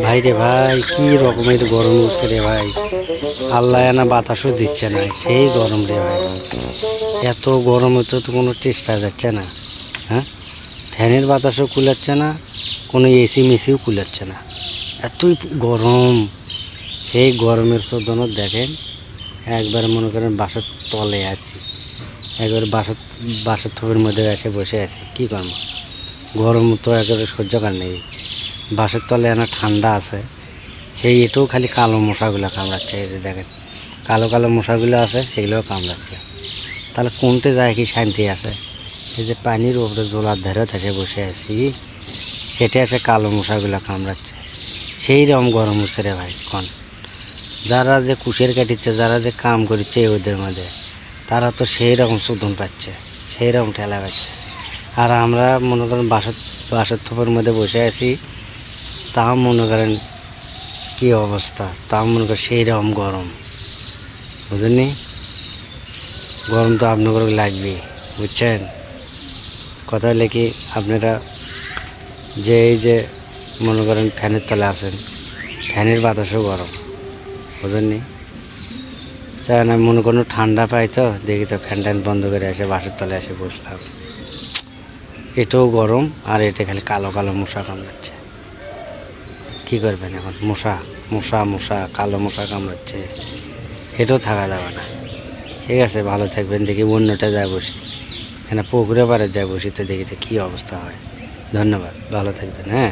ভাই রে ভাই, কি রকমের গরম উঠছে রে ভাই। আল্লাহ না বাতাসও দিচ্ছে না, সেই গরম রে ভাই। এত গরমে তো কোনো চেষ্টা যাচ্ছে না। হ্যাঁ, ফ্যানের বাতাসও কুলাচ্ছে না, কোনো এসি মেসিও কুলাচ্ছে না, এতই গরম। সেই গরমের শোধন দেখেন, একবার মনে করেন বাসার তলে আছি, একবার বাসার থবের মধ্যে এসে বসে আছি, কী করবো, গরম তো একেবারে সহ্য কর নেই। বাসার তলে না ঠান্ডা আছে, সেই এটাও খালি কালো মশাগুলো কামড়াচ্ছে। এই যে দেখেন, কালো কালো মশাগুলো আছে, সেগুলোও কামড়াচ্ছে। তাহলে কোনটে যায় কি শান্তি আছে? এই যে পানির উপরে জোলার ধারে থেকে বসে আছি, সেটা এসে কালো মশাগুলো কামড়াচ্ছে। সেই রকম গরম হচ্ছে রে ভাই। কন যারা যে কুশের কাটিচ্ছে, যারা যে কাম করছে ওদের মধ্যে, তারা তো সেই রকম শোধন পাচ্ছে, সেই রকম ঠেলা পাচ্ছে। আর আমরা মনে করেন বাসার থোপের মধ্যে বসে আছি, তাও মনে করেন কী অবস্থা, তাও মনে করেন সেই রকম গরম, বুঝলেন? গরম তো আপনাদের লাগবেই, বুঝছেন? কথা হলে কি, আপনারা যে এই যে মনে করেন ফ্যানের তলে আছেন, ফ্যানের বাতাসও গরম, বুঝলেন? তাই না, মনে করেন ঠান্ডা পাই, তো দেখি তো ফ্যান ট্যান বন্ধ করে এসে বাসার তলে এসে বসলাম, এটাও গরম। আর এটা খালি কালো কালো মশা কামড়াচ্ছে। কী করবেন এখন? মশা মশা মশা কালো মশা কামড়াচ্ছে, এটাও থাকা যাবে না। ঠিক আছে, ভালো থাকবেন। দেখি অন্যটা যায় বসি, এখানে পুকুরে পাড়ে যায় বসি, তো দেখি তো কী অবস্থা হয়। ধন্যবাদ, ভালো থাকবেন। হ্যাঁ।